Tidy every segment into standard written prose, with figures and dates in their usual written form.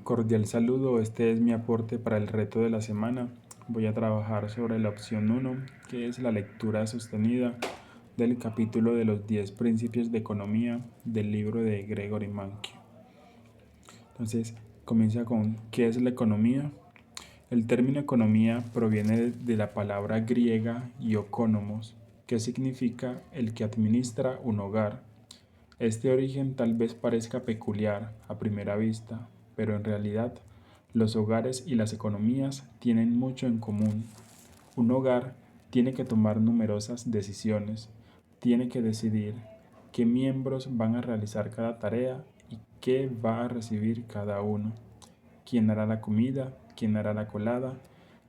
Cordial saludo, este es mi aporte para el reto de la semana. Voy a trabajar sobre la opción 1, que es la lectura sostenida del capítulo de los 10 principios de economía del libro de Gregory Mankiw. Entonces, comienza con ¿qué es la economía? El término economía proviene de la palabra griega iokonomos, que significa el que administra un hogar. Este origen tal vez parezca peculiar a primera vista, pero en realidad los hogares y las economías tienen mucho en común. Un hogar tiene que tomar numerosas decisiones, tiene que decidir qué miembros van a realizar cada tarea y qué va a recibir cada uno, quién hará la comida, quién hará la colada,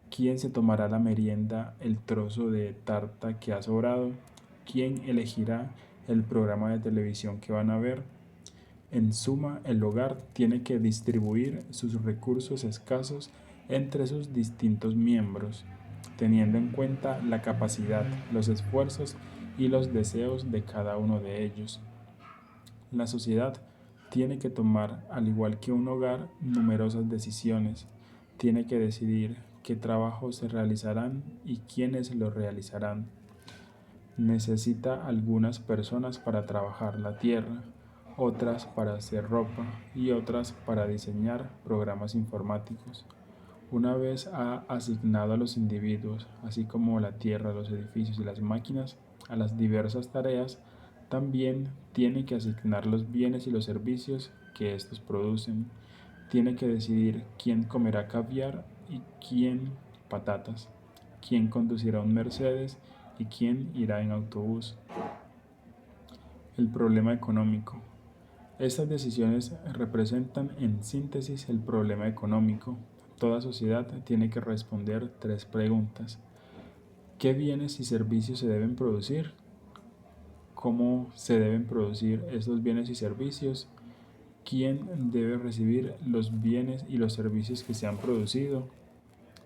quién se tomará la merienda, el trozo de tarta que ha sobrado, quién elegirá el programa de televisión que van a ver. En suma, el hogar tiene que distribuir sus recursos escasos entre sus distintos miembros, teniendo en cuenta la capacidad, los esfuerzos y los deseos de cada uno de ellos. La sociedad tiene que tomar, al igual que un hogar, numerosas decisiones. Tiene que decidir qué trabajos se realizarán y quiénes los realizarán. Necesita algunas personas para trabajar la tierra, otras para hacer ropa y otras para diseñar programas informáticos. Una vez ha asignado a los individuos, así como la tierra, los edificios y las máquinas, a las diversas tareas, también tiene que asignar los bienes y los servicios que estos producen. Tiene que decidir quién comerá caviar y quién patatas, quién conducirá un Mercedes y quién irá en autobús. El problema económico. Estas decisiones representan en síntesis el problema económico. Toda sociedad tiene que responder tres preguntas. ¿Qué bienes y servicios se deben producir? ¿Cómo se deben producir estos bienes y servicios? ¿Quién debe recibir los bienes y los servicios que se han producido?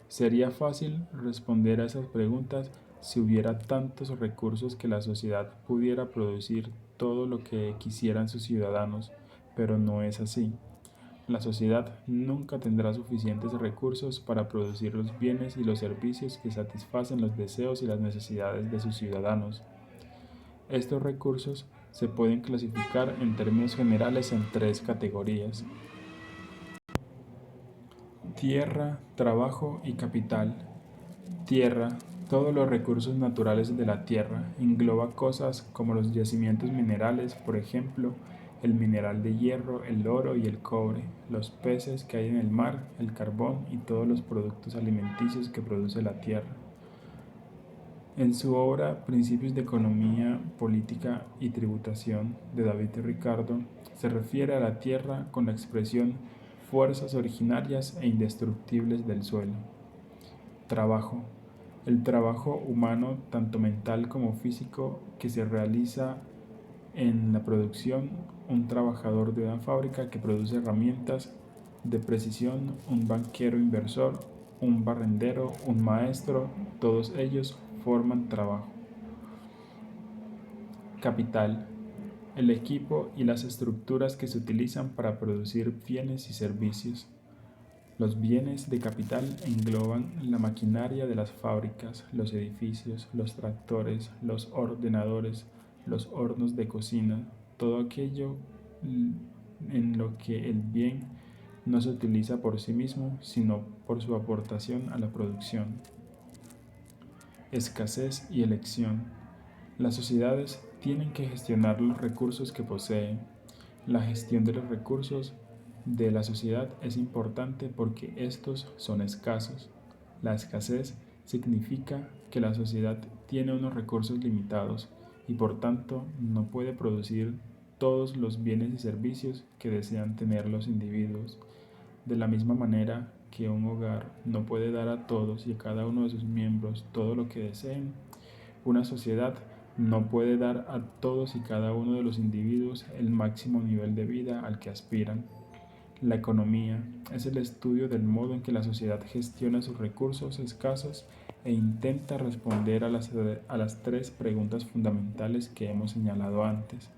Sería fácil responder a esas preguntas si hubiera tantos recursos que la sociedad pudiera producir todo lo que quisieran sus ciudadanos, pero no es así. La sociedad nunca tendrá suficientes recursos para producir los bienes y los servicios que satisfacen los deseos y las necesidades de sus ciudadanos. Estos recursos se pueden clasificar en términos generales en tres categorías: tierra, trabajo y capital. Tierra, todos los recursos naturales de la tierra, engloba cosas como los yacimientos minerales, por ejemplo, el mineral de hierro, el oro y el cobre, los peces que hay en el mar, el carbón y todos los productos alimenticios que produce la tierra. En su obra Principios de Economía, Política y Tributación de David Ricardo, se refiere a la tierra con la expresión fuerzas originarias e indestructibles del suelo. Trabajo. El trabajo humano, tanto mental como físico, que se realiza en la producción, un trabajador de una fábrica que produce herramientas de precisión, un banquero inversor, un barrendero, un maestro, todos ellos forman trabajo. Capital. El equipo y las estructuras que se utilizan para producir bienes y servicios. Los bienes de capital engloban la maquinaria de las fábricas, los edificios, los tractores, los ordenadores, los hornos de cocina, todo aquello en lo que el bien no se utiliza por sí mismo, sino por su aportación a la producción. Escasez y elección. Las sociedades tienen que gestionar los recursos que poseen. La gestión de los recursos de la sociedad es importante porque estos son escasos. La escasez significa que la sociedad tiene unos recursos limitados y por tanto no puede producir todos los bienes y servicios que desean tener los individuos. De la misma manera que un hogar no puede dar a todos y a cada uno de sus miembros todo lo que deseen, una sociedad no puede dar a todos y cada uno de los individuos el máximo nivel de vida al que aspiran. La economía es el estudio del modo en que la sociedad gestiona sus recursos escasos e intenta responder a las tres preguntas fundamentales que hemos señalado antes.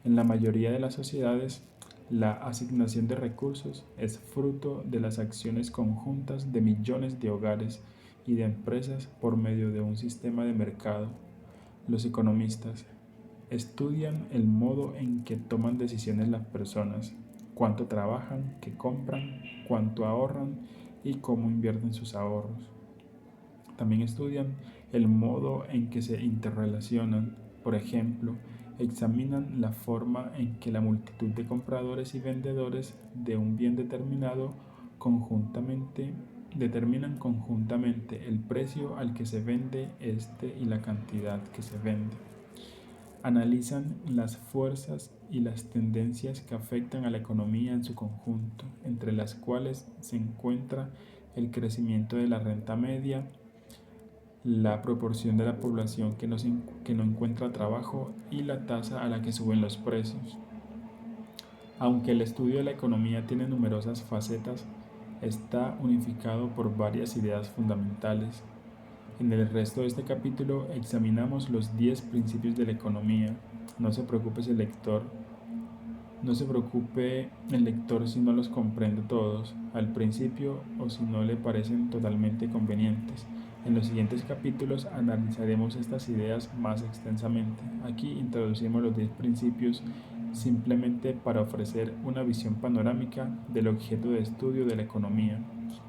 En la mayoría de las sociedades, La asignación de recursos es fruto de las acciones conjuntas de millones de hogares y de empresas por medio de un sistema de mercado. Los economistas estudian el modo en que toman decisiones las personas, cuánto trabajan, qué compran, cuánto ahorran y cómo invierten sus ahorros. También estudian el modo en que se interrelacionan. Por ejemplo, examinan la forma en que la multitud de compradores y vendedores de un bien determinan conjuntamente el precio al que se vende este y la cantidad que se vende. Analizan las fuerzas y las tendencias que afectan a la economía en su conjunto, entre las cuales se encuentra el crecimiento de la renta media, la proporción de la población que no encuentra trabajo y la tasa a la que suben los precios. Aunque el estudio de la economía tiene numerosas facetas, está unificado por varias ideas fundamentales. En el resto de este capítulo examinamos los 10 principios de la economía. No se preocupe el lector, no se preocupe el lector si no los comprende todos al principio o si no le parecen totalmente convenientes. En los siguientes capítulos analizaremos estas ideas más extensamente. Aquí introducimos los 10 principios simplemente para ofrecer una visión panorámica del objeto de estudio de la economía.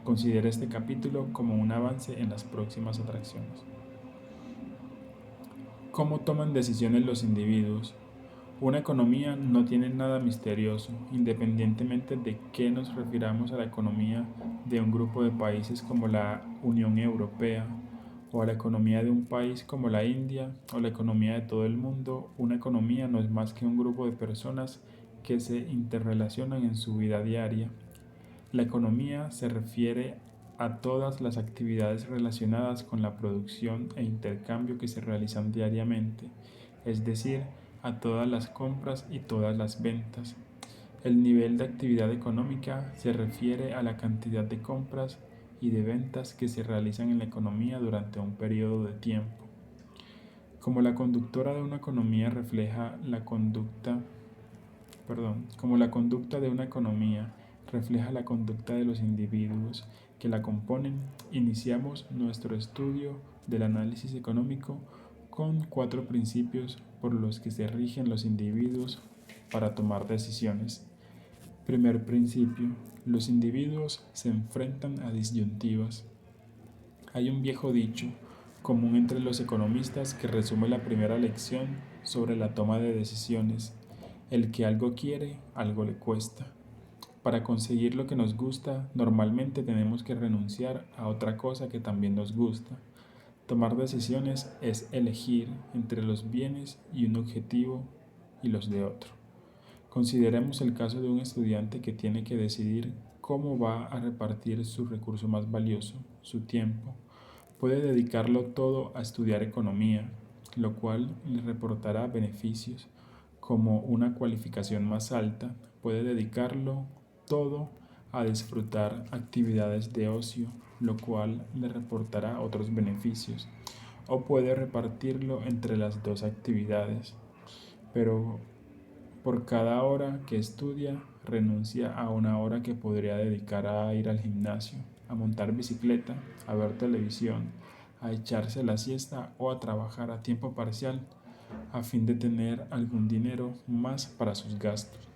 Considere este capítulo como un avance en las próximas atracciones. ¿Cómo toman decisiones los individuos? Una economía no tiene nada misterioso, independientemente de qué nos refiramos a la economía de un grupo de países como la Unión Europea o a la economía de un país como la India o la economía de todo el mundo. Una economía no es más que un grupo de personas que se interrelacionan en su vida diaria. La economía se refiere a todas las actividades relacionadas con la producción e intercambio que se realizan diariamente, es decir, a todas las compras y todas las ventas. El nivel de actividad económica se refiere a la cantidad de compras y de ventas que se realizan en la economía durante un periodo de tiempo. Como la conductora de una economía refleja como la conducta de una economía refleja la conducta de los individuos que la componen, iniciamos nuestro estudio del análisis económico con 4 principios por los que se rigen los individuos para tomar decisiones. Primer principio: los individuos se enfrentan a disyuntivas. Hay un viejo dicho común entre los economistas que resume la primera lección sobre la toma de decisiones: el que algo quiere, algo le cuesta. Para conseguir lo que nos gusta, normalmente tenemos que renunciar a otra cosa que también nos gusta. Tomar decisiones es elegir entre los bienes y un objetivo y los de otro. Consideremos el caso de un estudiante que tiene que decidir cómo va a repartir su recurso más valioso, su tiempo. Puede dedicarlo todo a estudiar economía, lo cual le reportará beneficios como una cualificación más alta. Puede dedicarlo todo a disfrutar actividades de ocio, lo cual le reportará otros beneficios. O puede repartirlo entre las dos actividades, pero por cada hora que estudia, renuncia a una hora que podría dedicar a ir al gimnasio, a montar bicicleta, a ver televisión, a echarse la siesta o a trabajar a tiempo parcial a fin de tener algún dinero más para sus gastos.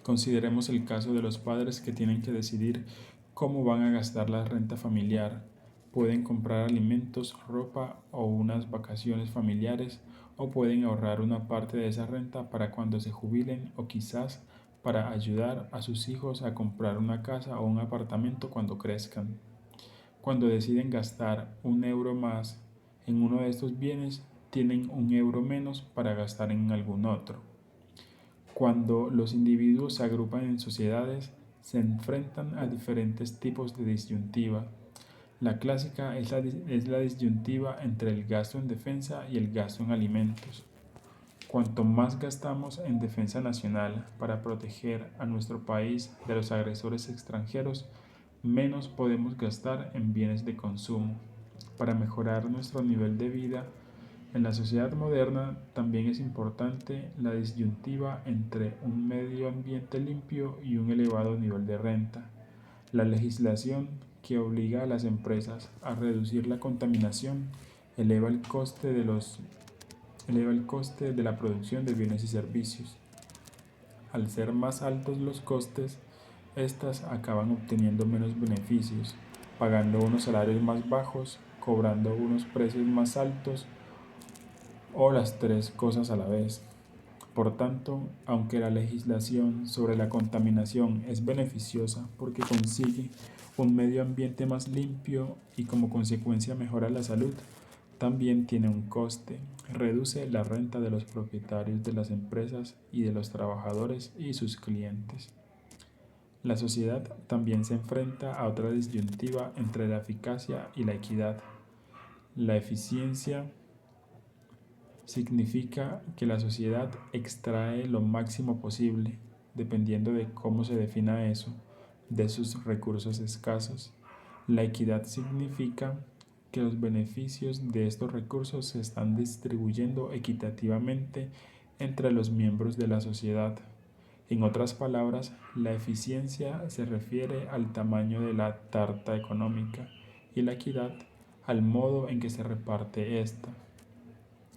Consideremos el caso de los padres que tienen que decidir cómo van a gastar la renta familiar. Pueden comprar alimentos, ropa o unas vacaciones familiares, o pueden ahorrar una parte de esa renta para cuando se jubilen, o quizás para ayudar a sus hijos a comprar una casa o un apartamento cuando crezcan. Cuando deciden gastar un euro más en uno de estos bienes, tienen un euro menos para gastar en algún otro. Cuando los individuos se agrupan en sociedades, se enfrentan a diferentes tipos de disyuntiva. La clásica es la disyuntiva entre el gasto en defensa y el gasto en alimentos. Cuanto más gastamos en defensa nacional para proteger a nuestro país de los agresores extranjeros, menos podemos gastar en bienes de consumo. Para mejorar nuestro nivel de vida, En la sociedad moderna también es importante la disyuntiva entre un medio ambiente limpio y un elevado nivel de renta. La legislación que obliga a las empresas a reducir la contaminación eleva el coste eleva el coste de la producción de bienes y servicios. Al ser más altos los costes, estas acaban obteniendo menos beneficios, pagando unos salarios más bajos, cobrando unos precios más altos o las tres cosas a la vez. Por tanto, aunque la legislación sobre la contaminación es beneficiosa porque consigue un medio ambiente más limpio y como consecuencia mejora la salud, también tiene un coste, reduce la renta de los propietarios de las empresas y de los trabajadores y sus clientes. La sociedad también se enfrenta a otra disyuntiva entre la eficacia y la equidad. La eficiencia significa que la sociedad extrae lo máximo posible, dependiendo de cómo se defina eso, de sus recursos escasos. La equidad significa que los beneficios de estos recursos se están distribuyendo equitativamente entre los miembros de la sociedad. En otras palabras, la eficiencia se refiere al tamaño de la tarta económica y la equidad al modo en que se reparte esta.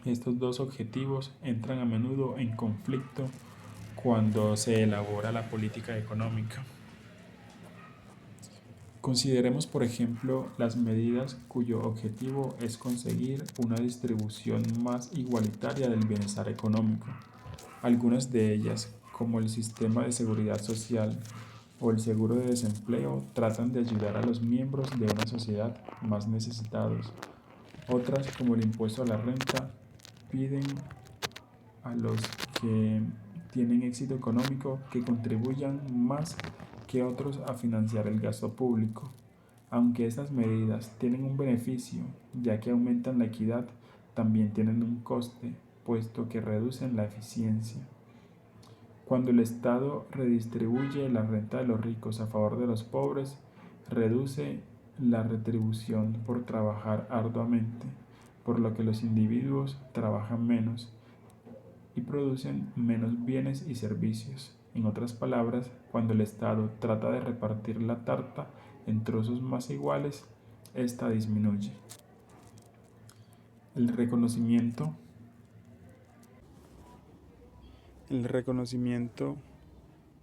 Estos dos objetivos entran a menudo en conflicto cuando se elabora la política económica. Consideremos, por ejemplo, las medidas cuyo objetivo es conseguir una distribución más igualitaria del bienestar económico. Algunas de ellas, como el sistema de seguridad social o el seguro de desempleo, tratan de ayudar a los miembros de una sociedad más necesitados. Otras, como el impuesto a la renta, piden a los que tienen éxito económico que contribuyan más que otros a financiar el gasto público. Aunque estas medidas tienen un beneficio, ya que aumentan la equidad, también tienen un coste, puesto que reducen la eficiencia. Cuando el Estado redistribuye la renta de los ricos a favor de los pobres, reduce la retribución por trabajar arduamente, por lo que los individuos trabajan menos y producen menos bienes y servicios. En otras palabras, cuando el Estado trata de repartir la tarta en trozos más iguales, esta disminuye. El reconocimiento. El reconocimiento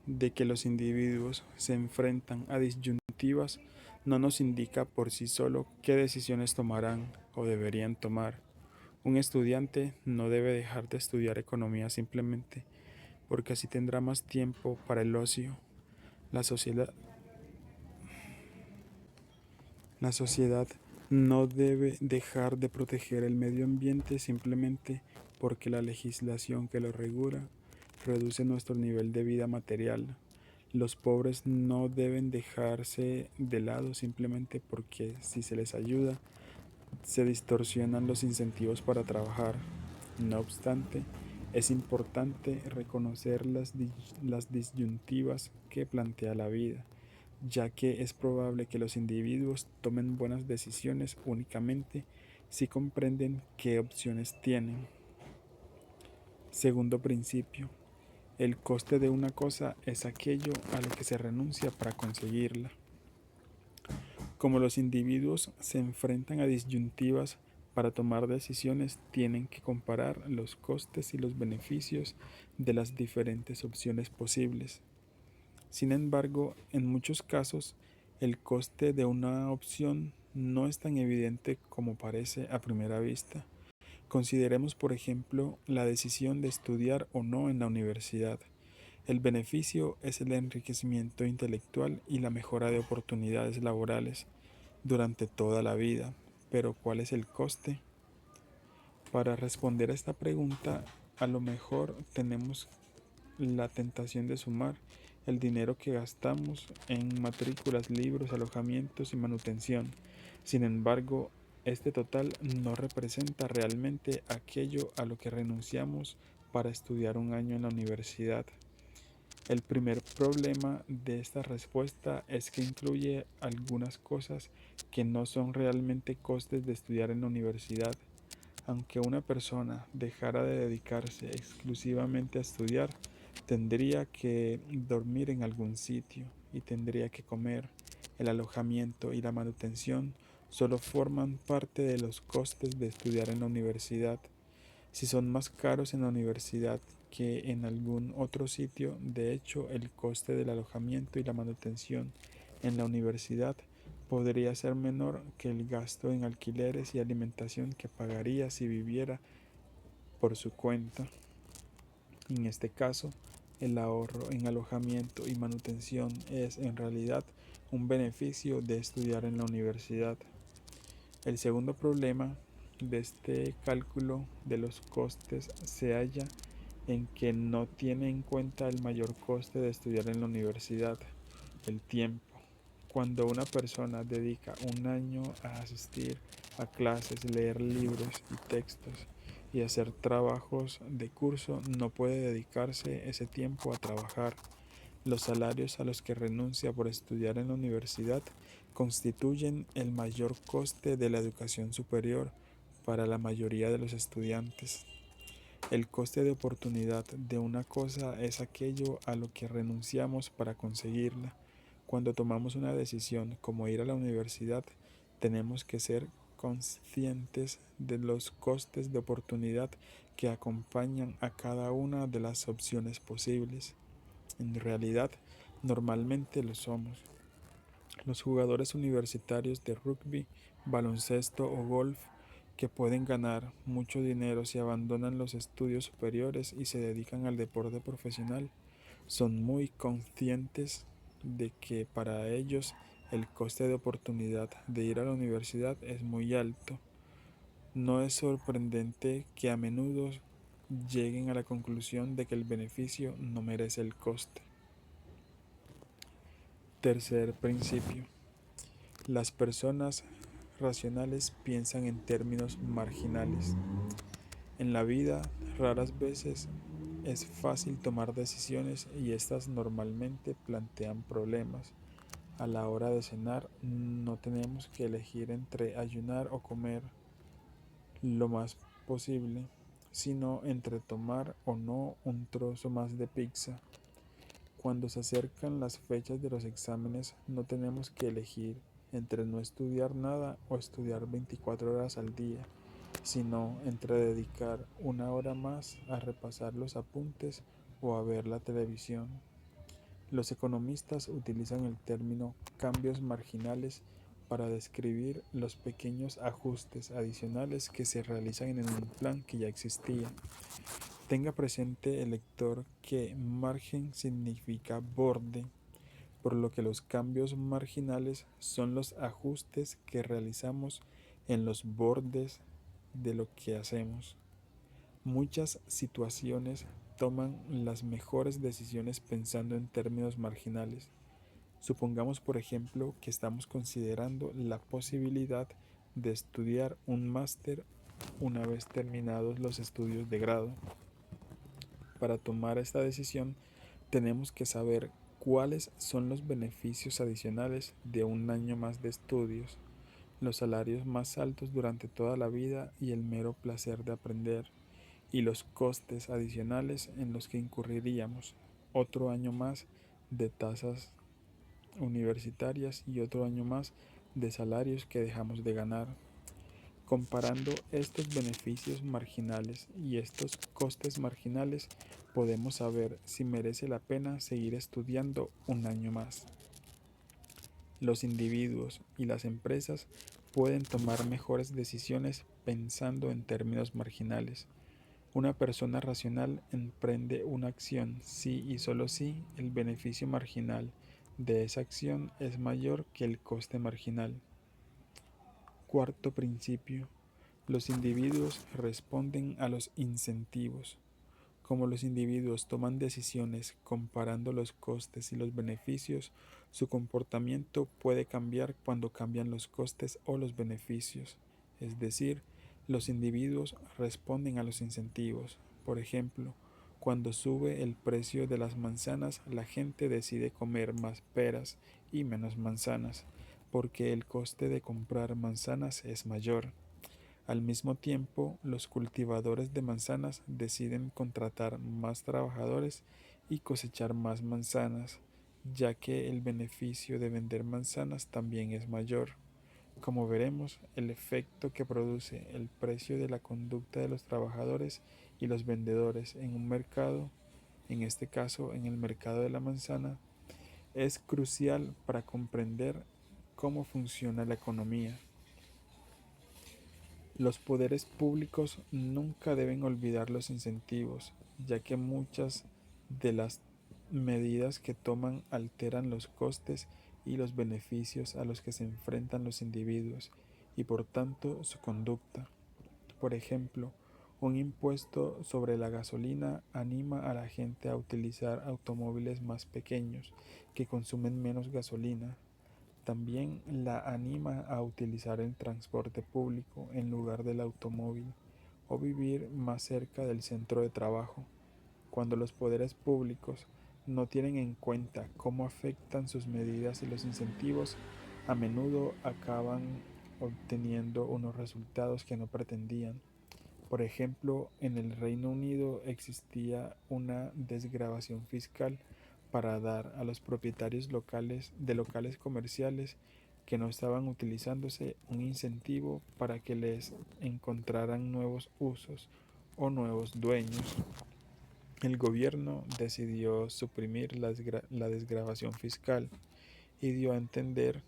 de que los individuos se enfrentan a disyuntivas no nos indica por sí solo qué decisiones tomarán o deberían tomar. Un estudiante no debe dejar de estudiar economía simplemente porque así tendrá más tiempo para el ocio. La sociedad, la sociedad no debe dejar de proteger el medio ambiente simplemente porque la legislación que lo regula reduce nuestro nivel de vida material. Los pobres no deben dejarse de lado simplemente porque si se les ayuda, se distorsionan los incentivos para trabajar. No obstante, es importante reconocer las disyuntivas que plantea la vida, ya que es probable que los individuos tomen buenas decisiones únicamente si comprenden qué opciones tienen. Segundo principio. El coste de una cosa es aquello a lo que se renuncia para conseguirla. Como los individuos se enfrentan a disyuntivas para tomar decisiones, tienen que comparar los costes y los beneficios de las diferentes opciones posibles. Sin embargo, en muchos casos, el coste de una opción no es tan evidente como parece a primera vista. Consideremos, por ejemplo, la decisión de estudiar o no en la universidad. El beneficio es el enriquecimiento intelectual y la mejora de oportunidades laborales durante toda la vida. Pero ¿cuál es el coste? Para responder a esta pregunta, a lo mejor tenemos la tentación de sumar el dinero que gastamos en matrículas, libros, alojamientos y manutención. Sin embargo, este total no representa realmente aquello a lo que renunciamos para estudiar un año en la universidad. El primer problema de esta respuesta es que incluye algunas cosas que no son realmente costes de estudiar en la universidad. Aunque una persona dejara de dedicarse exclusivamente a estudiar, tendría que dormir en algún sitio y tendría que comer. El alojamiento y la manutención solo forman parte de los costes de estudiar en la universidad. Si son más caros en la universidad que en algún otro sitio, de hecho, el coste del alojamiento y la manutención en la universidad podría ser menor que el gasto en alquileres y alimentación que pagaría si viviera por su cuenta. En este caso, el ahorro en alojamiento y manutención es en realidad un beneficio de estudiar en la universidad. El segundo problema de este cálculo de los costes se halla en que no tiene en cuenta el mayor coste de estudiar en la universidad, el tiempo. Cuando una persona dedica un año a asistir a clases, leer libros y textos y hacer trabajos de curso, no puede dedicarse ese tiempo a trabajar. Los salarios a los que renuncia por estudiar en la universidad constituyen el mayor coste de la educación superior para la mayoría de los estudiantes. El coste de oportunidad de una cosa es aquello a lo que renunciamos para conseguirla. Cuando tomamos una decisión como ir a la universidad, tenemos que ser conscientes de los costes de oportunidad que acompañan a cada una de las opciones posibles. En realidad, normalmente lo somos. Los jugadores universitarios de rugby, baloncesto o golf que pueden ganar mucho dinero si abandonan los estudios superiores y se dedican al deporte profesional, son muy conscientes de que para ellos el coste de oportunidad de ir a la universidad es muy alto. No es sorprendente que a menudo lleguen a la conclusión de que el beneficio no merece el coste. Tercer principio. Las personas racionales piensan en términos marginales. En la vida, raras veces es fácil tomar decisiones y estas normalmente plantean problemas. A la hora de cenar, no tenemos que elegir entre ayunar o comer lo más posible, sino entre tomar o no un trozo más de pizza. Cuando se acercan las fechas de los exámenes, no tenemos que elegir entre no estudiar nada o estudiar 24 horas al día, sino entre dedicar una hora más a repasar los apuntes o a ver la televisión. Los economistas utilizan el término cambios marginales para describir los pequeños ajustes adicionales que se realizan en un plan que ya existía. Tenga presente el lector que margen significa borde, por lo que los cambios marginales son los ajustes que realizamos en los bordes de lo que hacemos. Muchas situaciones toman las mejores decisiones pensando en términos marginales. Supongamos, por ejemplo, que estamos considerando la posibilidad de estudiar un máster una vez terminados los estudios de grado. Para tomar esta decisión, tenemos que saber cuáles son los beneficios adicionales de un año más de estudios, los salarios más altos durante toda la vida y el mero placer de aprender, y los costes adicionales en los que incurriríamos, otro año más de tasas universitarias y otro año más de salarios que dejamos de ganar. Comparando estos beneficios marginales y estos costes marginales, podemos saber si merece la pena seguir estudiando un año más. Los individuos y las empresas pueden tomar mejores decisiones pensando en términos marginales. Una persona racional emprende una acción si y solo si el beneficio marginal de esa acción es mayor que el coste marginal. Cuarto principio. Los individuos responden a los incentivos. Como los individuos toman decisiones comparando los costes y los beneficios, su comportamiento puede cambiar cuando cambian los costes o los beneficios. Es decir, los individuos responden a los incentivos. Por ejemplo, cuando sube el precio de las manzanas, la gente decide comer más peras y menos manzanas, porque el coste de comprar manzanas es mayor. Al mismo tiempo, los cultivadores de manzanas deciden contratar más trabajadores y cosechar más manzanas, ya que el beneficio de vender manzanas también es mayor. Como veremos, el efecto que produce el precio de la conducta de los trabajadores y los vendedores en un mercado, en este caso en el mercado de la manzana, es crucial para comprender cómo funciona la economía. Los poderes públicos nunca deben olvidar los incentivos, ya que muchas de las medidas que toman alteran los costes y los beneficios a los que se enfrentan los individuos y por tanto su conducta. Por ejemplo, un impuesto sobre la gasolina anima a la gente a utilizar automóviles más pequeños que consumen menos gasolina. También la anima a utilizar el transporte público en lugar del automóvil o vivir más cerca del centro de trabajo. Cuando los poderes públicos no tienen en cuenta cómo afectan sus medidas y los incentivos, a menudo acaban obteniendo unos resultados que no pretendían. Por ejemplo, en el Reino Unido existía una desgravación fiscal para dar a los propietarios locales de locales comerciales que no estaban utilizándose un incentivo para que les encontraran nuevos usos o nuevos dueños. El gobierno decidió suprimir la desgravación fiscal y dio a entender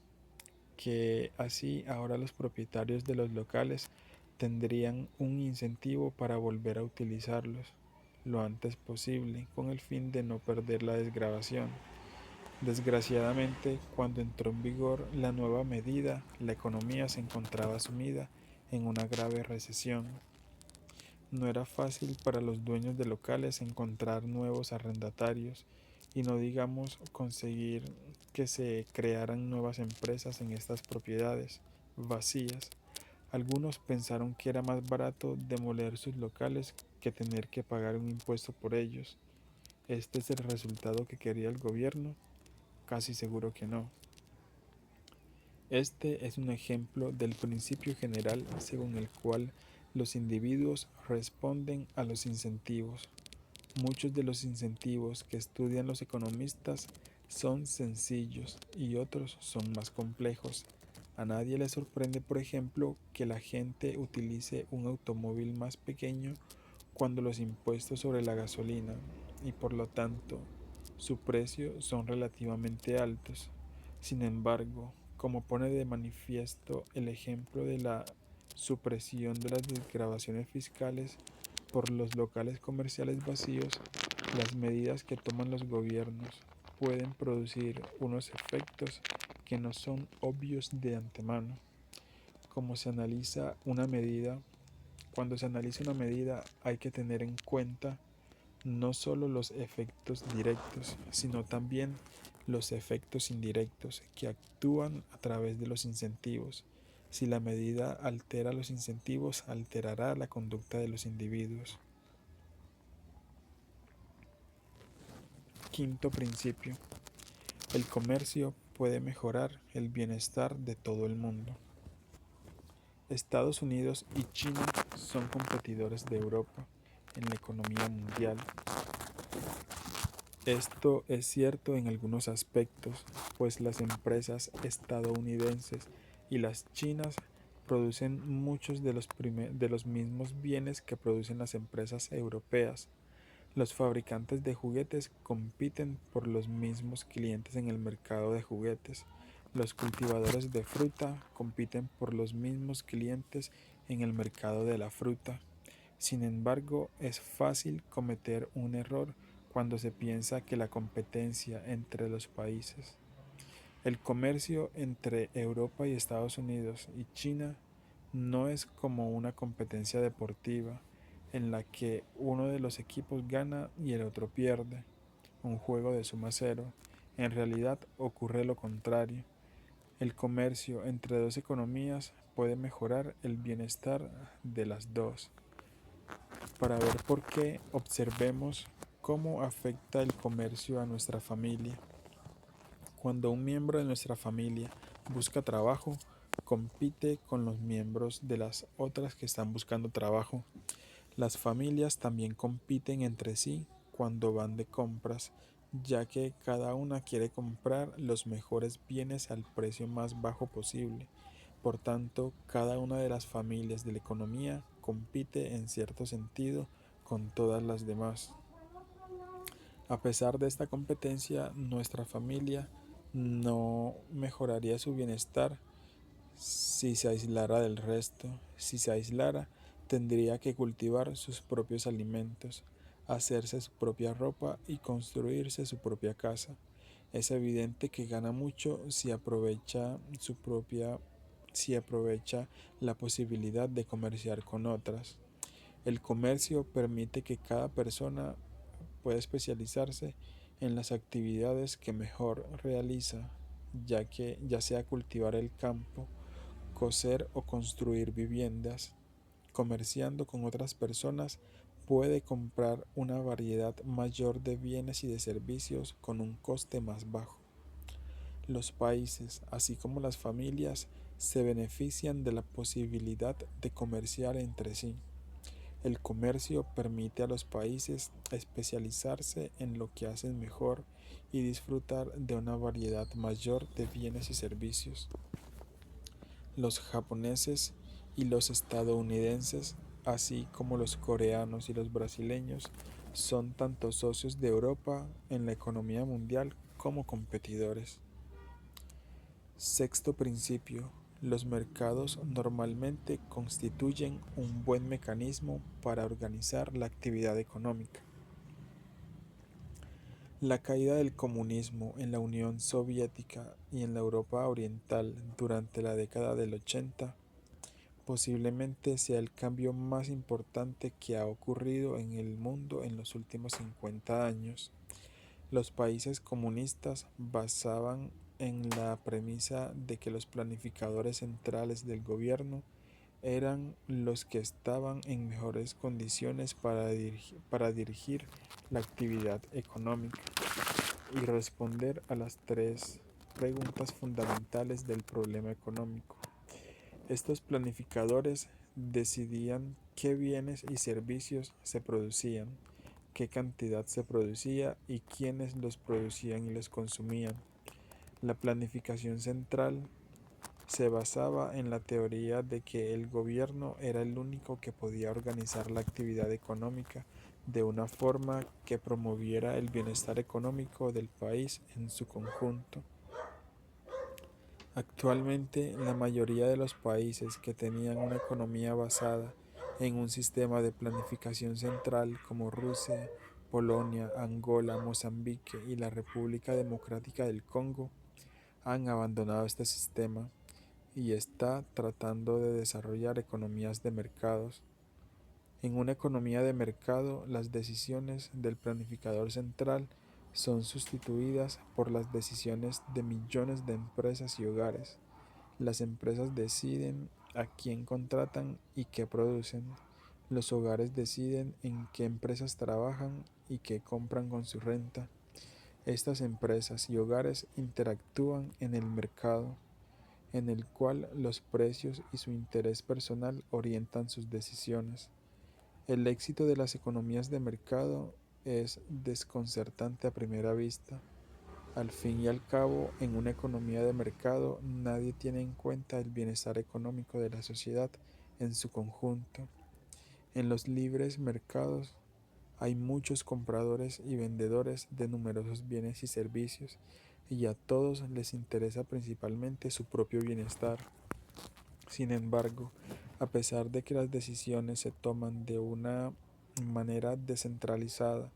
que así ahora los propietarios de los locales tendrían un incentivo para volver a utilizarlos lo antes posible con el fin de no perder la desgravación. Desgraciadamente, cuando entró en vigor la nueva medida, la economía se encontraba sumida en una grave recesión. No era fácil para los dueños de locales encontrar nuevos arrendatarios y no digamos conseguir que se crearan nuevas empresas en estas propiedades vacías. Algunos pensaron que era más barato demoler sus locales que tener que pagar un impuesto por ellos. ¿Este es el resultado que quería el gobierno? Casi seguro que no. Este es un ejemplo del principio general según el cual los individuos responden a los incentivos. Muchos de los incentivos que estudian los economistas son sencillos y otros son más complejos. A nadie le sorprende, por ejemplo, que la gente utilice un automóvil más pequeño cuando los impuestos sobre la gasolina y por lo tanto su precio son relativamente altos. Sin embargo, como pone de manifiesto el ejemplo de la supresión de las desgravaciones fiscales por los locales comerciales vacíos, las medidas que toman los gobiernos pueden producir unos efectos que no son obvios de antemano. Como se analiza una medida, Cuando se analiza una medida hay que tener en cuenta no solo los efectos directos, sino también los efectos indirectos que actúan a través de los incentivos. Si la medida altera los incentivos, alterará la conducta de los individuos. Quinto principio. El comercio puede mejorar el bienestar de todo el mundo. Estados Unidos y China son competidores de Europa en la economía mundial. Esto es cierto en algunos aspectos, pues las empresas estadounidenses y las chinas producen muchos de los mismos bienes que producen las empresas europeas. Los fabricantes de juguetes compiten por los mismos clientes en el mercado de juguetes. Los cultivadores de fruta compiten por los mismos clientes en el mercado de la fruta. Sin embargo, es fácil cometer un error cuando se piensa que la competencia entre los países, el comercio entre Europa y Estados Unidos y China no es como una competencia deportiva en la que uno de los equipos gana y el otro pierde, un juego de suma cero. En realidad ocurre lo contrario. El comercio entre dos economías puede mejorar el bienestar de las dos. Para ver por qué, observemos cómo afecta el comercio a nuestra familia. Cuando un miembro de nuestra familia busca trabajo, compite con los miembros de las otras que están buscando trabajo. Las familias también compiten entre sí cuando van de compras, ya que cada una quiere comprar los mejores bienes al precio más bajo posible. Por tanto, cada una de las familias de la economía compite en cierto sentido con todas las demás. A pesar de esta competencia, nuestra familia no mejoraría su bienestar si se aislara del resto. Si se aislara, tendría que cultivar sus propios alimentos, hacerse su propia ropa y construirse su propia casa. Es evidente que gana mucho si aprovecha la posibilidad de comerciar con otras. El comercio permite que cada persona pueda especializarse en las actividades que mejor realiza, ya sea cultivar el campo, coser o construir viviendas. Comerciando con otras personas puede comprar una variedad mayor de bienes y de servicios con un coste más bajo. Los países, así como las familias, se benefician de la posibilidad de comerciar entre sí. El comercio permite a los países especializarse en lo que hacen mejor y disfrutar de una variedad mayor de bienes y servicios. Los japoneses y los estadounidenses, así como los coreanos y los brasileños, son tanto socios de Europa en la economía mundial como competidores. Sexto principio. Los mercados normalmente constituyen un buen mecanismo para organizar la actividad económica. La caída del comunismo en la Unión Soviética y en la Europa Oriental durante la década del 80 posiblemente sea el cambio más importante que ha ocurrido en el mundo en los últimos 50 años. Los países comunistas basaban en la premisa de que los planificadores centrales del gobierno eran los que estaban en mejores condiciones para dirigir la actividad económica y responder a las tres preguntas fundamentales del problema económico. Estos planificadores decidían qué bienes y servicios se producían, qué cantidad se producía y quiénes los producían y los consumían. La planificación central se basaba en la teoría de que el gobierno era el único que podía organizar la actividad económica de una forma que promoviera el bienestar económico del país en su conjunto. Actualmente, la mayoría de los países que tenían una economía basada en un sistema de planificación central como Rusia, Polonia, Angola, Mozambique y la República Democrática del Congo han abandonado este sistema y está tratando de desarrollar economías de mercados. En una economía de mercado, las decisiones del planificador central son sustituidas por las decisiones de millones de empresas y hogares. Las empresas deciden a quién contratan y qué producen. Los hogares deciden en qué empresas trabajan y qué compran con su renta. Estas empresas y hogares interactúan en el mercado, en el cual los precios y su interés personal orientan sus decisiones. El éxito de las economías de mercado es desconcertante a primera vista. Al fin y al cabo, en una economía de mercado nadie tiene en cuenta el bienestar económico de la sociedad en su conjunto. En los libres mercados hay muchos compradores y vendedores de numerosos bienes y servicios, y a todos les interesa principalmente su propio bienestar. Sin embargo, a pesar de que las decisiones se toman de una manera descentralizada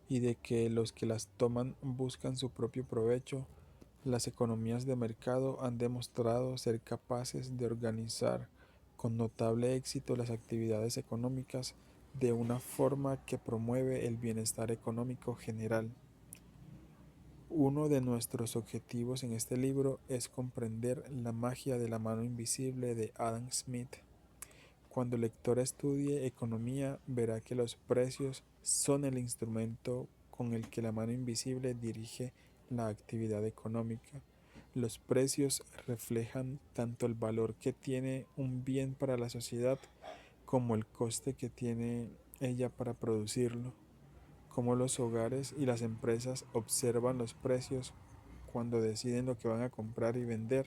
y de que los que las toman buscan su propio provecho, las economías de mercado han demostrado ser capaces de organizar con notable éxito las actividades económicas de una forma que promueve el bienestar económico general. Uno de nuestros objetivos en este libro es comprender la magia de la mano invisible de Adam Smith. Cuando el lector estudie economía, verá que los precios son el instrumento con el que la mano invisible dirige la actividad económica. Los precios reflejan tanto el valor que tiene un bien para la sociedad como el coste que tiene ella para producirlo. Como los hogares y las empresas observan los precios cuando deciden lo que van a comprar y vender,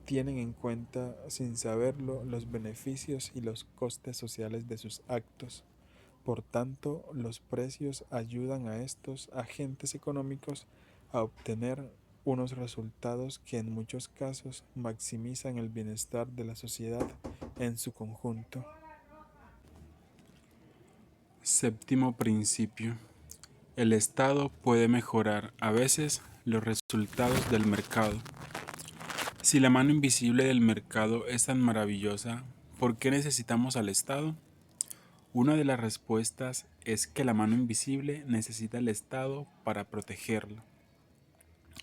tienen en cuenta, sin saberlo, los beneficios y los costes sociales de sus actos. Por tanto, los precios ayudan a estos agentes económicos a obtener unos resultados que en muchos casos maximizan el bienestar de la sociedad en su conjunto. Séptimo principio. El Estado puede mejorar a veces los resultados del mercado. Si la mano invisible del mercado es tan maravillosa, ¿por qué necesitamos al Estado? Una de las respuestas es que la mano invisible necesita al Estado para protegerla.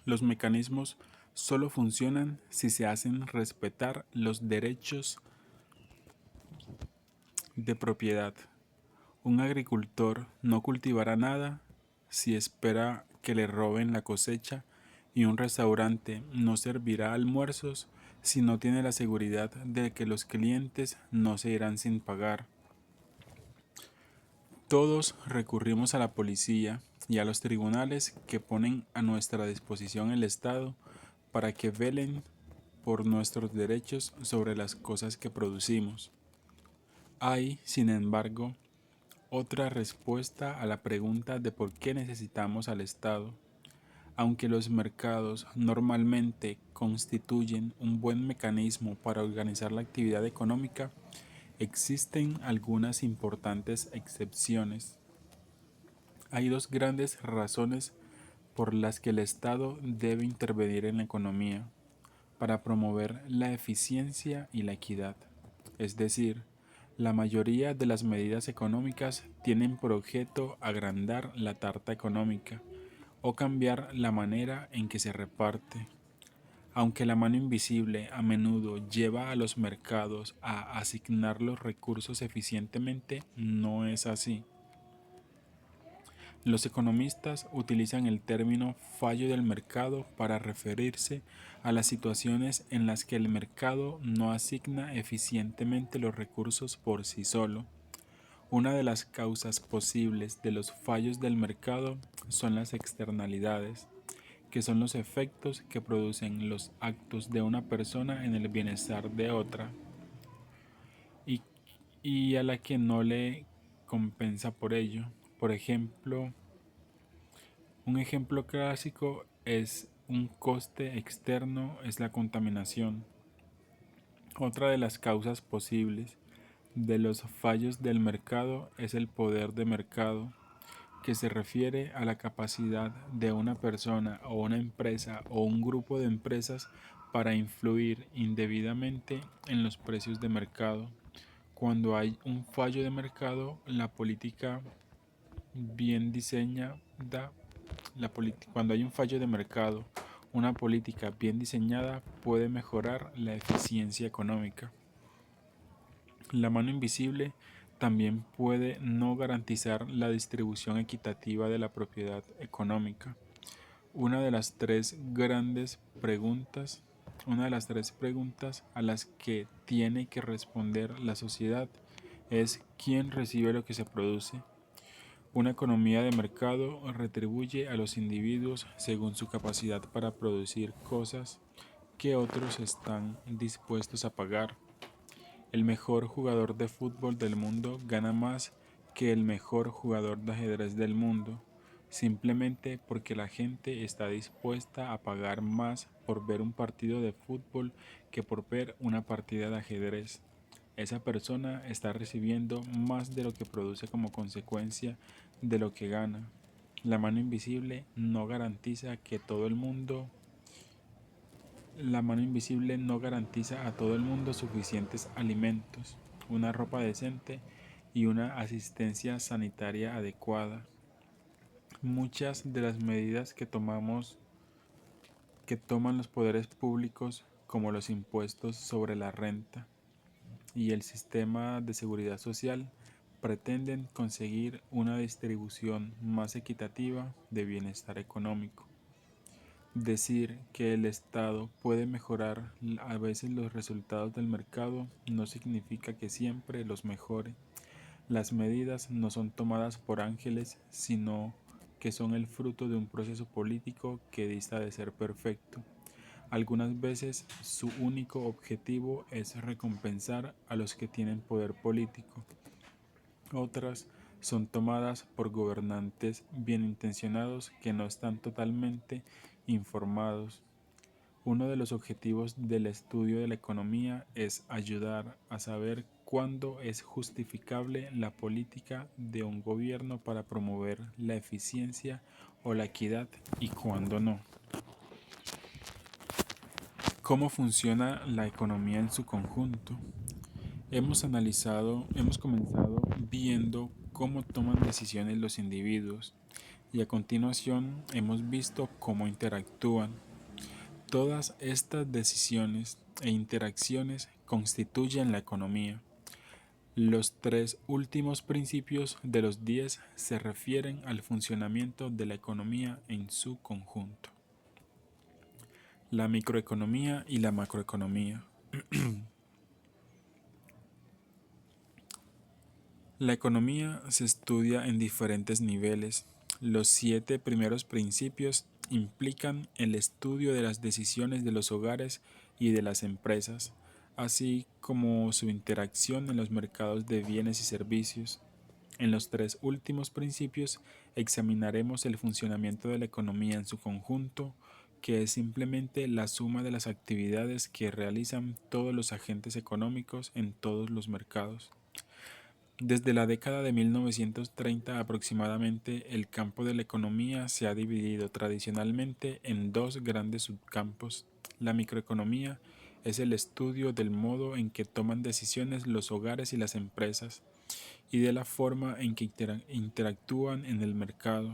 Los mecanismos solo funcionan si se hacen respetar los derechos de propiedad. Un agricultor no cultivará nada si espera que le roben la cosecha y un restaurante no servirá almuerzos si no tiene la seguridad de que los clientes no se irán sin pagar. Todos recurrimos a la policía y a los tribunales que ponen a nuestra disposición el Estado para que velen por nuestros derechos sobre las cosas que producimos. Hay, sin embargo, otra respuesta a la pregunta de por qué necesitamos al Estado. Aunque los mercados normalmente constituyen un buen mecanismo para organizar la actividad económica, existen algunas importantes excepciones. Hay dos grandes razones por las que el Estado debe intervenir en la economía para promover la eficiencia y la equidad. Es decir, la mayoría de las medidas económicas tienen por objeto agrandar la tarta económica o cambiar la manera en que se reparte. Aunque la mano invisible a menudo lleva a los mercados a asignar los recursos eficientemente, no es así. Los economistas utilizan el término fallo del mercado para referirse a las situaciones en las que el mercado no asigna eficientemente los recursos por sí solo. Una de las causas posibles de los fallos del mercado son las externalidades, que son los efectos que producen los actos de una persona en el bienestar de otra y, y a la que no le compensa por ello. Por ejemplo, un ejemplo clásico es un coste externo es la contaminación. Otra de las causas posibles de los fallos del mercado es el poder de mercado, que se refiere a la capacidad de una persona o una empresa o un grupo de empresas para influir indebidamente en los precios de mercado. Cuando hay un fallo de mercado, la política bien diseñada, cuando hay un fallo de mercado, una política bien diseñada puede mejorar la eficiencia económica. La mano invisible también puede no garantizar la distribución equitativa de la propiedad económica. Una de las tres grandes preguntas, una de las tres preguntas a las que tiene que responder la sociedad es ¿quién recibe lo que se produce? Una economía de mercado retribuye a los individuos según su capacidad para producir cosas que otros están dispuestos a pagar. El mejor jugador de fútbol del mundo gana más que el mejor jugador de ajedrez del mundo, simplemente porque la gente está dispuesta a pagar más por ver un partido de fútbol que por ver una partida de ajedrez. Esa persona está recibiendo más de lo que produce como consecuencia de lo que gana. La mano invisible no garantiza que todo el mundo La mano invisible no garantiza a todo el mundo suficientes alimentos, una ropa decente y una asistencia sanitaria adecuada. Muchas de las medidas que toman los poderes públicos, como los impuestos sobre la renta y el sistema de seguridad social, pretenden conseguir una distribución más equitativa de bienestar económico. Decir que el Estado puede mejorar a veces los resultados del mercado no significa que siempre los mejore. Las medidas no son tomadas por ángeles, sino que son el fruto de un proceso político que dista de ser perfecto. Algunas veces su único objetivo es recompensar a los que tienen poder político. Otras son tomadas por gobernantes bien intencionados que no están totalmente informados. Uno de los objetivos del estudio de la economía es ayudar a saber cuándo es justificable la política de un gobierno para promover la eficiencia o la equidad y cuándo no. ¿Cómo funciona la economía en su conjunto? Hemos comenzado viendo cómo toman decisiones los individuos y a continuación hemos visto cómo interactúan. Todas estas decisiones e interacciones constituyen la economía. Los tres últimos principios de los 10 se refieren al funcionamiento de la economía en su conjunto. La microeconomía y la macroeconomía. La economía se estudia en diferentes niveles. Los 7 primeros principios implican el estudio de las decisiones de los hogares y de las empresas, así como su interacción en los mercados de bienes y servicios. En los 3 últimos principios examinaremos el funcionamiento de la economía en su conjunto, que es simplemente la suma de las actividades que realizan todos los agentes económicos en todos los mercados. Desde la década de 1930 aproximadamente, el campo de la economía se ha dividido tradicionalmente en dos grandes subcampos. La microeconomía es el estudio del modo en que toman decisiones los hogares y las empresas y de la forma en que interactúan en el mercado.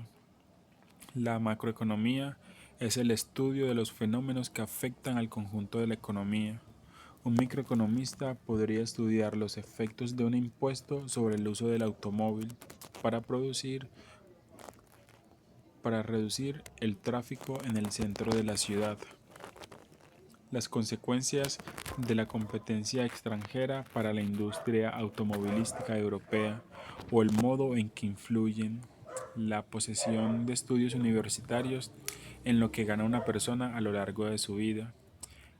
La macroeconomía es el estudio de los fenómenos que afectan al conjunto de la economía. Un microeconomista podría estudiar los efectos de un impuesto sobre el uso del automóvil para reducir el tráfico en el centro de la ciudad, las consecuencias de la competencia extranjera para la industria automovilística europea o el modo en que influyen la posesión de estudios universitarios en lo que gana una persona a lo largo de su vida.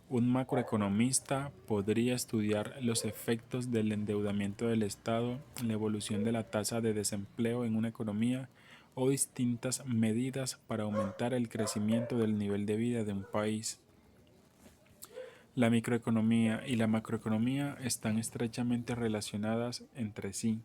Un macroeconomista podría estudiar los efectos del endeudamiento del Estado, la evolución de la tasa de desempleo en una economía o distintas medidas para aumentar el crecimiento del nivel de vida de un país. La microeconomía y la macroeconomía están estrechamente relacionadas entre sí.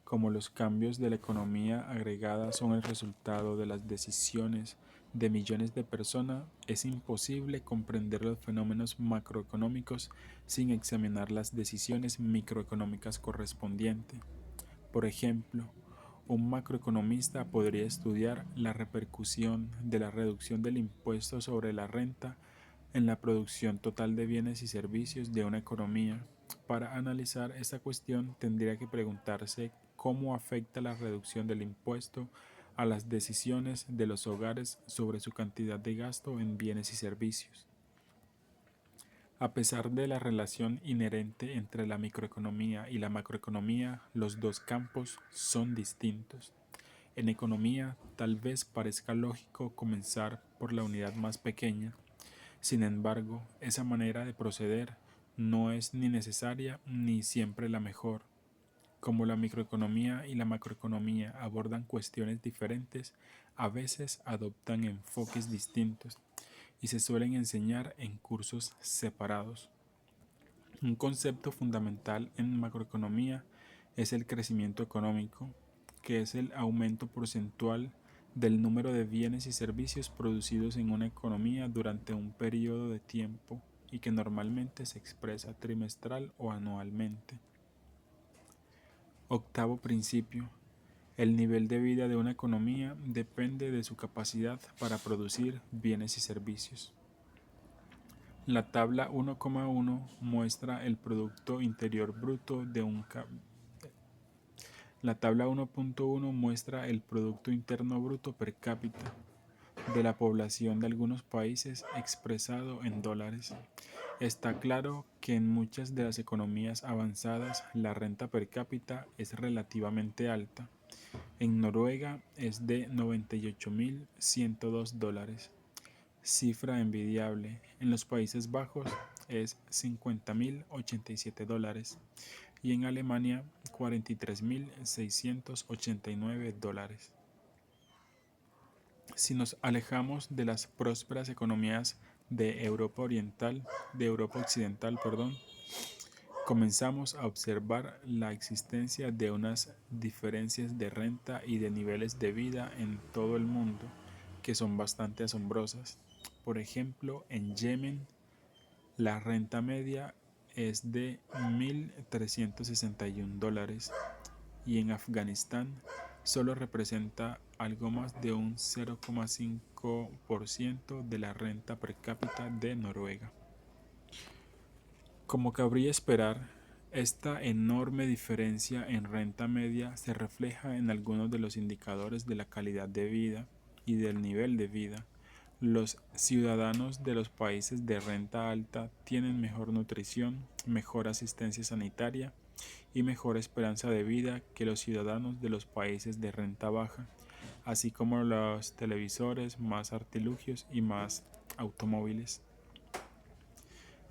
Como los cambios de la economía agregada son el resultado de las decisiones de millones de personas, es imposible comprender los fenómenos macroeconómicos sin examinar las decisiones microeconómicas correspondientes. Por ejemplo, un macroeconomista podría estudiar la repercusión de la reducción del impuesto sobre la renta en la producción total de bienes y servicios de una economía. Para analizar esta cuestión tendría que preguntarse cómo afecta la reducción del impuesto a las decisiones de los hogares sobre su cantidad de gasto en bienes y servicios. A pesar de la relación inherente entre la microeconomía y la macroeconomía, los dos campos son distintos. En economía, tal vez parezca lógico comenzar por la unidad más pequeña. Sin embargo, esa manera de proceder no es ni necesaria ni siempre la mejor. Como la microeconomía y la macroeconomía abordan cuestiones diferentes, a veces adoptan enfoques distintos y se suelen enseñar en cursos separados. Un concepto fundamental en macroeconomía es el crecimiento económico, que es el aumento porcentual del número de bienes y servicios producidos en una economía durante un periodo de tiempo y que normalmente se expresa trimestral o anualmente. Octavo principio. El nivel de vida de una economía depende de su capacidad para producir bienes y servicios. La tabla 1,1 muestra el Producto Interior Bruto de un La tabla 1.1 muestra el Producto Interno Bruto per cápita de la población de algunos países expresado en dólares. Está claro que en muchas de las economías avanzadas la renta per cápita es relativamente alta. En Noruega es de 98.102 dólares, cifra envidiable. En los Países Bajos es 50.087 dólares y en Alemania 43.689 dólares. Si nos alejamos de las prósperas economías de Europa Occidental, comenzamos a observar la existencia de unas diferencias de renta y de niveles de vida en todo el mundo que son bastante asombrosas. Por ejemplo, en Yemen, la renta media es de 1.361 dólares y en Afganistán solo representa algo más de un 0,5% de la renta per cápita de Noruega. Como cabría esperar, esta enorme diferencia en renta media se refleja en algunos de los indicadores de la calidad de vida y del nivel de vida. Los ciudadanos de los países de renta alta tienen mejor nutrición, mejor asistencia sanitaria y mejor esperanza de vida que los ciudadanos de los países de renta baja, así como los televisores, más artilugios y más automóviles.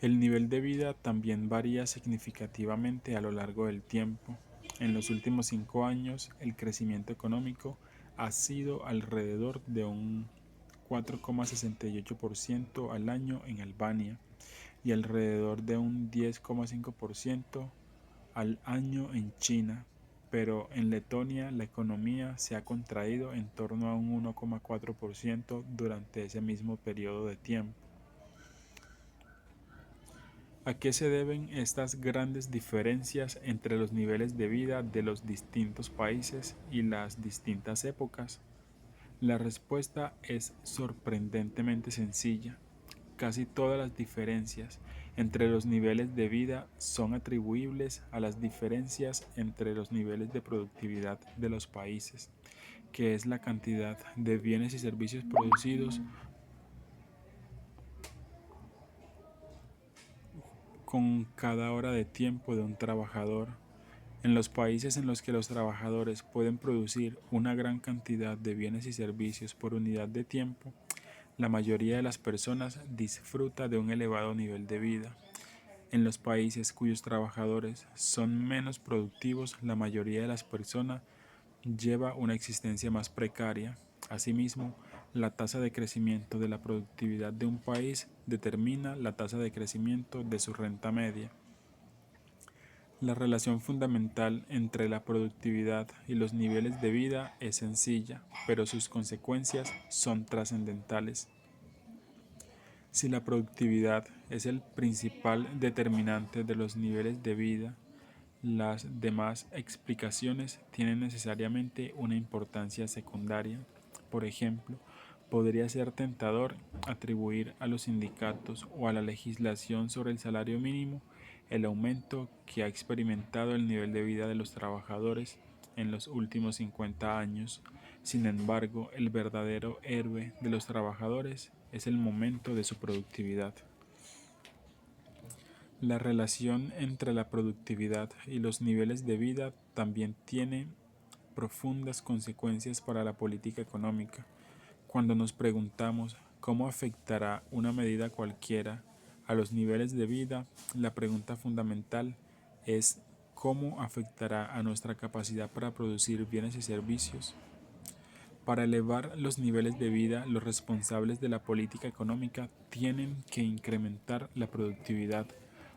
El nivel de vida también varía significativamente a lo largo del tiempo. En los últimos 5 años, el crecimiento económico ha sido alrededor de un 4,68% al año en Albania y alrededor de un 10,5% al año en China, pero en Letonia la economía se ha contraído en torno a un 1,4% durante ese mismo periodo de tiempo. ¿A qué se deben estas grandes diferencias entre los niveles de vida de los distintos países y las distintas épocas? La respuesta es sorprendentemente sencilla. Casi todas las diferencias entre los niveles de vida son atribuibles a las diferencias entre los niveles de productividad de los países, que es la cantidad de bienes y servicios producidos con cada hora de tiempo de un trabajador. En los países en los que los trabajadores pueden producir una gran cantidad de bienes y servicios por unidad de tiempo, la mayoría de las personas disfruta de un elevado nivel de vida. En los países cuyos trabajadores son menos productivos, la mayoría de las personas lleva una existencia más precaria. Asimismo, la tasa de crecimiento de la productividad de un país determina la tasa de crecimiento de su renta media. La relación fundamental entre la productividad y los niveles de vida es sencilla, pero sus consecuencias son trascendentales. Si la productividad es el principal determinante de los niveles de vida, las demás explicaciones tienen necesariamente una importancia secundaria. Por ejemplo, podría ser tentador atribuir a los sindicatos o a la legislación sobre el salario mínimo el aumento que ha experimentado el nivel de vida de los trabajadores en los últimos 50 años. Sin embargo, el verdadero héroe de los trabajadores es el momento de su productividad. La relación entre la productividad y los niveles de vida también tiene profundas consecuencias para la política económica. Cuando nos preguntamos cómo afectará una medida cualquiera a los niveles de vida, la pregunta fundamental es cómo afectará a nuestra capacidad para producir bienes y servicios. Para elevar los niveles de vida, los responsables de la política económica tienen que incrementar la productividad,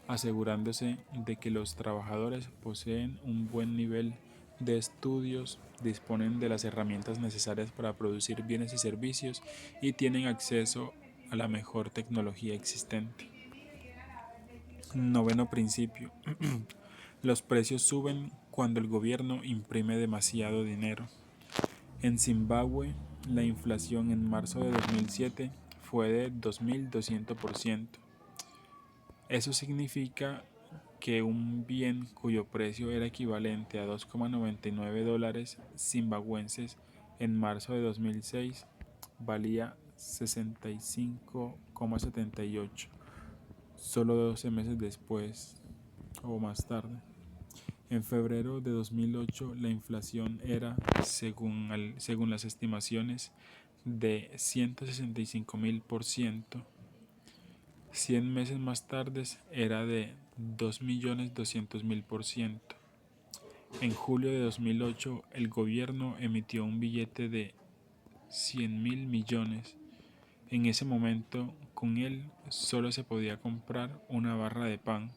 asegurándose de que los trabajadores poseen un buen nivel de estudios, disponen de las herramientas necesarias para producir bienes y servicios y tienen acceso a la mejor tecnología existente. Noveno principio. Los precios suben cuando el gobierno imprime demasiado dinero. En Zimbabue, la inflación en marzo de 2007 fue de 2.200%. Eso significa que un bien cuyo precio era equivalente a 2,99 dólares zimbabuenses en marzo de 2006 valía 65,78, solo 12 meses después o más tarde. En febrero de 2008 la inflación era, según las estimaciones, de 165.000%. 100 meses más tarde era de 2.200.000%. En julio de 2008 el gobierno emitió un billete de 100.000 millones. En ese momento, con él solo se podía comprar una barra de pan.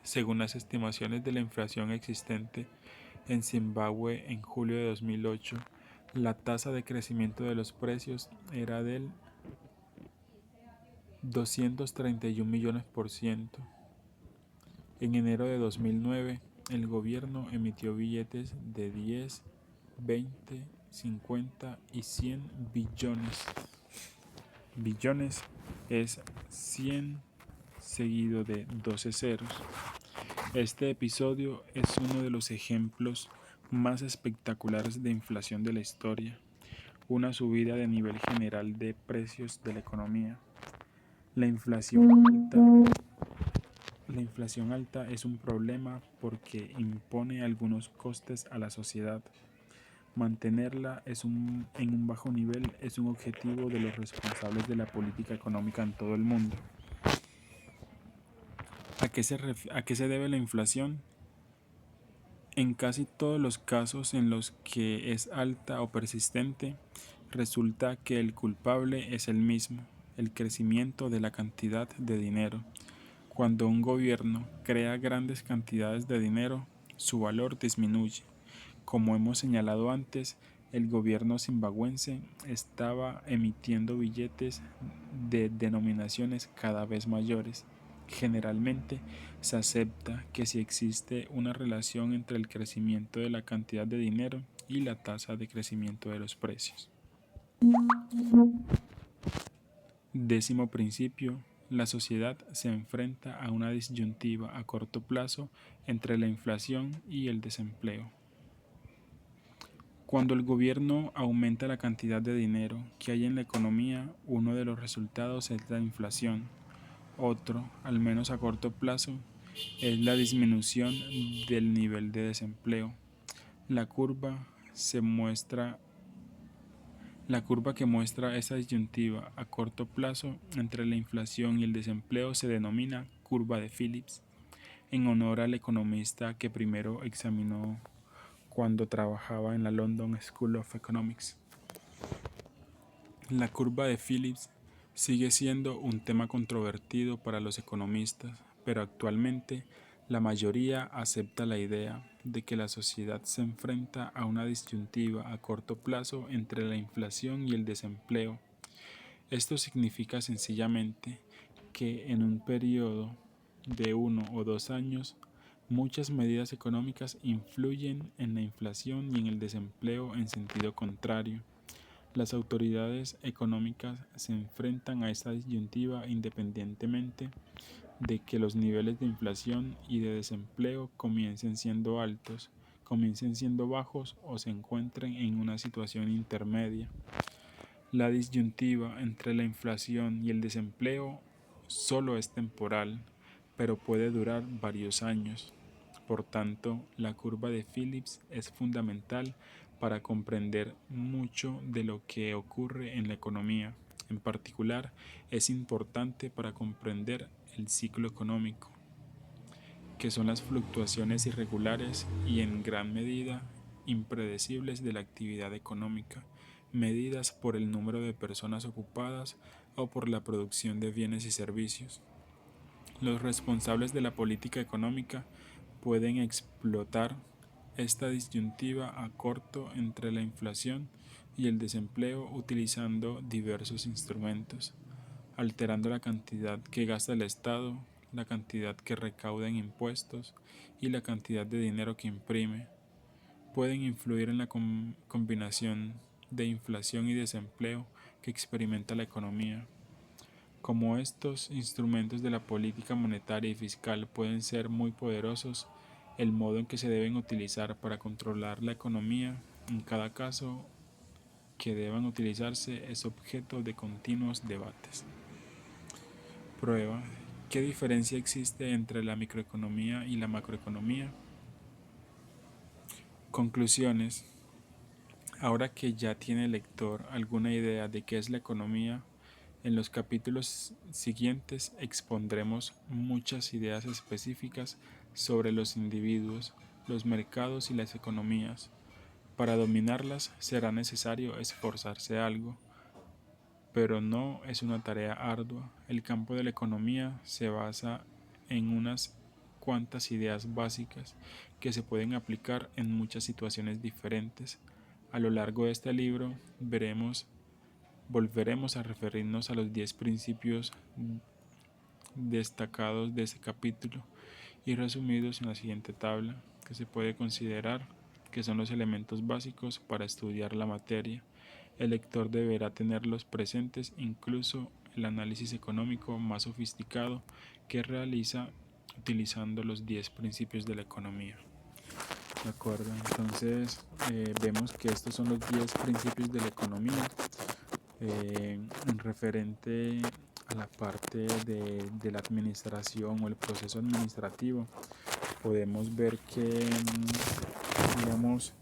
Según las estimaciones de la inflación existente en Zimbabue en julio de 2008, la tasa de crecimiento de los precios era del 231 millones%. En enero de 2009, el gobierno emitió billetes de 10, 20, 50 y 100 billones. Billones es 100 seguido de 12 ceros. Este episodio es uno de los ejemplos más espectaculares de inflación de la historia, una subida de nivel general de precios de la economía. La inflación alta es un problema porque impone algunos costes a la sociedad. Mantenerla en un bajo nivel es un objetivo de los responsables de la política económica en todo el mundo. ¿A qué se debe la inflación? En casi todos los casos en los que es alta o persistente, resulta que el culpable es el mismo, el crecimiento de la cantidad de dinero. Cuando un gobierno crea grandes cantidades de dinero, su valor disminuye. Como hemos señalado antes, el gobierno zimbabuense estaba emitiendo billetes de denominaciones cada vez mayores. Generalmente se acepta que si existe una relación entre el crecimiento de la cantidad de dinero y la tasa de crecimiento de los precios. Décimo principio. La sociedad se enfrenta a una disyuntiva a corto plazo entre la inflación y el desempleo. Cuando el gobierno aumenta la cantidad de dinero que hay en la economía, uno de los resultados es la inflación. Otro, al menos a corto plazo, es la disminución del nivel de desempleo. La curva que muestra esa disyuntiva a corto plazo entre la inflación y el desempleo se denomina curva de Phillips, en honor al economista que primero examinó cuando trabajaba en la London School of Economics. La curva de Phillips sigue siendo un tema controvertido para los economistas, pero actualmente la mayoría acepta la idea de que la sociedad se enfrenta a una disyuntiva a corto plazo entre la inflación y el desempleo. Esto significa sencillamente que en un periodo de 1 o 2 años, muchas medidas económicas influyen en la inflación y en el desempleo en sentido contrario. Las autoridades económicas se enfrentan a esta disyuntiva independientemente de que los niveles de inflación y de desempleo comiencen siendo altos, comiencen siendo bajos o se encuentren en una situación intermedia. La disyuntiva entre la inflación y el desempleo solo es temporal, pero puede durar varios años. Por tanto, la curva de Phillips es fundamental para comprender mucho de lo que ocurre en la economía. En particular, es importante para comprender el ciclo económico, que son las fluctuaciones irregulares y en gran medida impredecibles de la actividad económica, medidas por el número de personas ocupadas o por la producción de bienes y servicios. Los responsables de la política económica pueden explotar esta disyuntiva a corto entre la inflación y el desempleo utilizando diversos instrumentos, alterando la cantidad que gasta el Estado, la cantidad que recauda en impuestos y la cantidad de dinero que imprime. Pueden influir en la combinación de inflación y desempleo que experimenta la economía. Como estos instrumentos de la política monetaria y fiscal pueden ser muy poderosos, el modo en que se deben utilizar para controlar la economía en cada caso que deban utilizarse es objeto de continuos debates. Prueba. ¿Qué diferencia existe entre la microeconomía y la macroeconomía? Conclusiones. Ahora que ya tiene el lector alguna idea de qué es la economía, en los capítulos siguientes expondremos muchas ideas específicas sobre los individuos, los mercados y las economías. Para dominarlas será necesario esforzarse algo, pero no es una tarea ardua. El campo de la economía se basa en unas cuantas ideas básicas que se pueden aplicar en muchas situaciones diferentes. A lo largo de este libro volveremos a referirnos a los 10 principios destacados de este capítulo y resumidos en la siguiente tabla, que se puede considerar que son los elementos básicos para estudiar la materia. El lector deberá tenerlos presentes, incluso el análisis económico más sofisticado que realiza utilizando los 10 principios de la economía. De acuerdo, entonces vemos que estos son los 10 principios de la economía. Referente a la parte de la administración o el proceso administrativo, podemos ver que, digamos,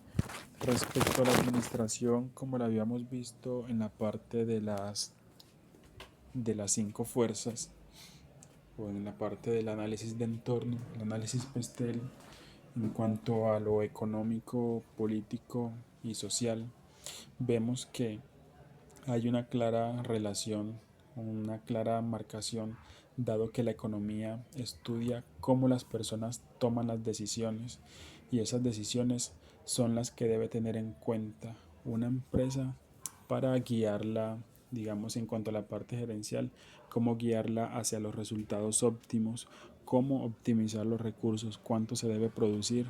respecto a la administración, como la habíamos visto en la parte de las 5 fuerzas, o en la parte del análisis de entorno, el análisis PESTEL, en cuanto a lo económico, político y social, vemos que hay una clara relación, una clara marcación, dado que la economía estudia cómo las personas toman las decisiones y esas decisiones son las que debe tener en cuenta una empresa para guiarla, digamos, en cuanto a la parte gerencial, cómo guiarla hacia los resultados óptimos, cómo optimizar los recursos, cuánto se debe producir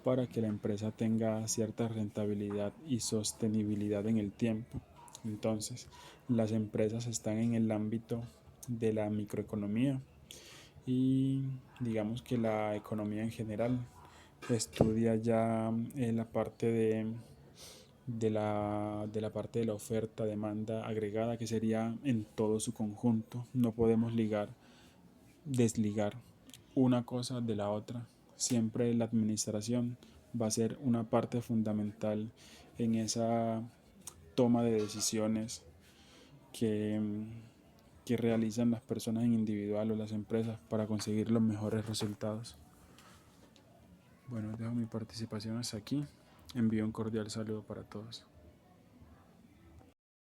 para que la empresa tenga cierta rentabilidad y sostenibilidad en el tiempo. Entonces, las empresas están en el ámbito de la microeconomía y digamos que la economía en general estudia ya la parte de la parte de la oferta, demanda agregada, que sería en todo su conjunto. No podemos desligar una cosa de la otra. Siempre la administración va a ser una parte fundamental en esa toma de decisiones que, que realizan las personas en individual o las empresas para conseguir los mejores resultados. Bueno, dejo mi participación hasta aquí. Envío un cordial saludo para todos.